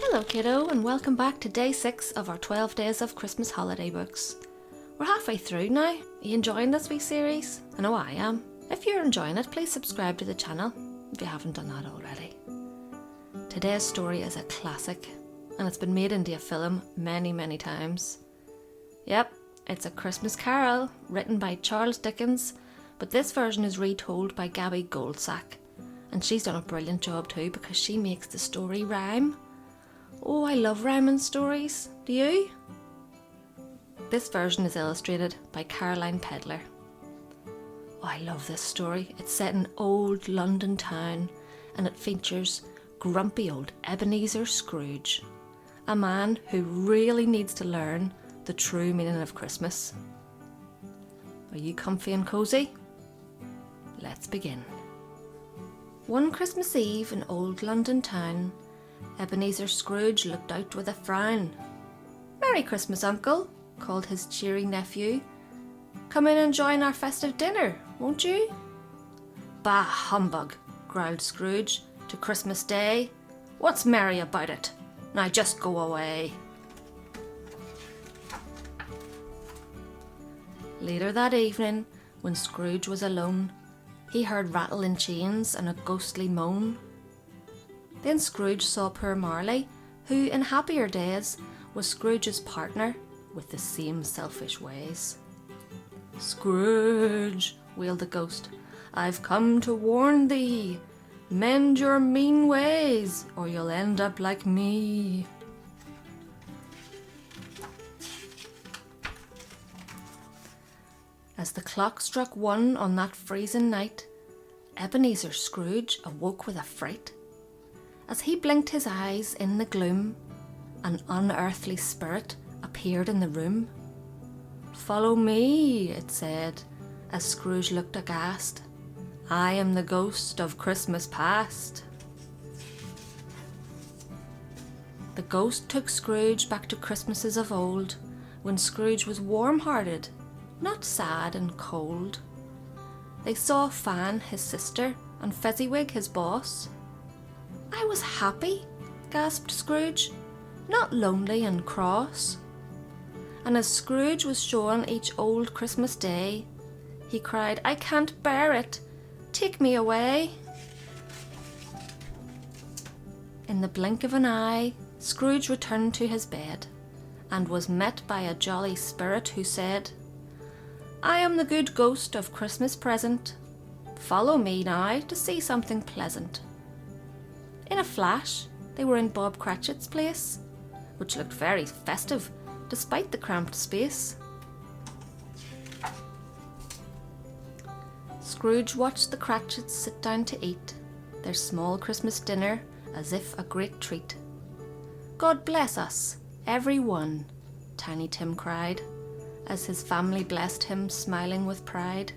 Hello kiddo, and welcome back to day 6 of our 12 days of Christmas holiday books. We're halfway through now. Are you enjoying this wee series? I know I am. If you're enjoying it, please subscribe to the channel if you haven't done that already. Today's story is a classic, and it's been made into a film many times. Yep, it's A Christmas Carol, written by Charles Dickens, but this version is retold by Gabby Goldsack, and she's done a brilliant job too because she makes the story rhyme. Oh, I love rhyming stories. Do you? This version is illustrated by Caroline Pedler. Oh, I love this story. It's set in old London town and it features grumpy old Ebenezer Scrooge, a man who really needs to learn the true meaning of Christmas. Are you comfy and cosy? Let's begin. One Christmas Eve in old London town, Ebenezer Scrooge looked out with a frown. "Merry Christmas, Uncle," called his cheery nephew. "Come in and join our festive dinner, won't you?" "Bah, humbug," growled Scrooge, "to Christmas Day. What's merry about it? Now just go away." Later that evening, when Scrooge was alone, he heard rattle in chains and a ghostly moan. Then Scrooge saw poor Marley, who in happier days was Scrooge's partner with the same selfish ways. "Scrooge," wailed the ghost, "I've come to warn thee. Mend your mean ways, or you'll end up like me." As the clock struck 1 on that freezing night, Ebenezer Scrooge awoke with a fright. As he blinked his eyes in the gloom, an unearthly spirit appeared in the room. "Follow me," it said, as Scrooge looked aghast. "I am the ghost of Christmas past." The ghost took Scrooge back to Christmases of old, when Scrooge was warm-hearted, not sad and cold. They saw Fan, his sister, and Fezziwig, his boss. "I was happy," gasped Scrooge, "not lonely and cross." And as Scrooge was shown each old Christmas day, he cried, "I can't bear it, take me away." In the blink of an eye, Scrooge returned to his bed, and was met by a jolly spirit who said, "I am the good ghost of Christmas present. Follow me now to see something pleasant." In a flash, they were in Bob Cratchit's place, which looked very festive despite the cramped space. Scrooge watched the Cratchits sit down to eat their small Christmas dinner as if a great treat. "God bless us, every one," Tiny Tim cried, as his family blessed him, smiling with pride.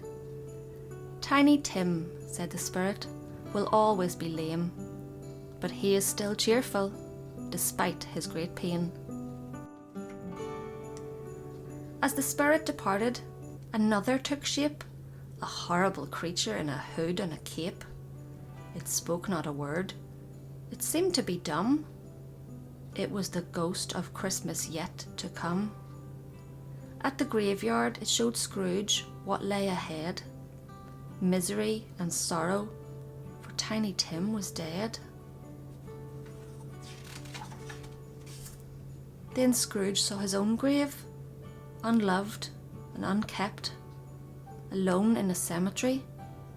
"Tiny Tim," said the spirit, "will always be lame, but he is still cheerful, despite his great pain." As the spirit departed, another took shape, a horrible creature in a hood and a cape. It spoke not a word. It seemed to be dumb. It was the ghost of Christmas yet to come. At the graveyard, it showed Scrooge what lay ahead. Misery and sorrow, for Tiny Tim was dead. Then Scrooge saw his own grave, unloved and unkept, alone in a cemetery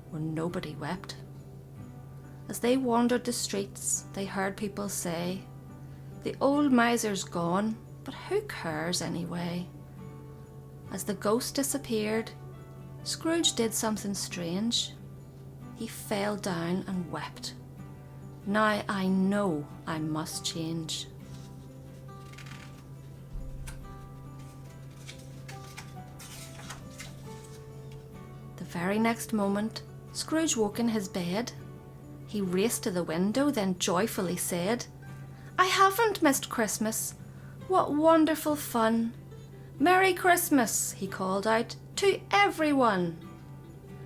where nobody wept. As they wandered the streets, they heard people say, "The old miser's gone, but who cares anyway?" As the ghost disappeared, Scrooge did something strange. He fell down and wept. "Now I know I must change." The very next moment, Scrooge woke in his bed. He raced to the window, then joyfully said, "I haven't missed Christmas. What wonderful fun! Merry Christmas," he called out, "to everyone."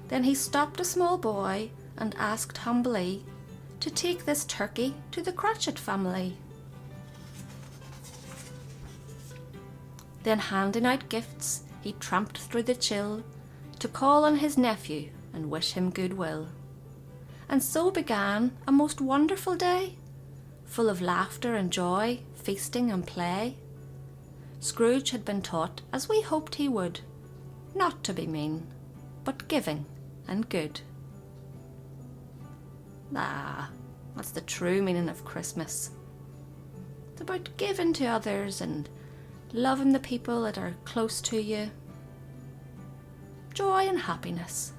Then he stopped a small boy and asked humbly to take this turkey to the Cratchit family. Then handing out gifts, he tramped through the chill to call on his nephew and wish him goodwill. And so began a most wonderful day, full of laughter and joy, feasting and play. Scrooge had been taught, as we hoped he would, not to be mean, but giving and good. That's the true meaning of Christmas. It's about giving to others and loving the people that are close to you. Joy and happiness,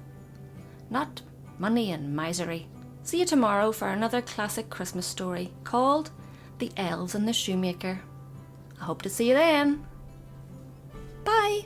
not money and misery. See you tomorrow for another classic Christmas story called The Elves and the Shoemaker. I hope to see you then. Bye!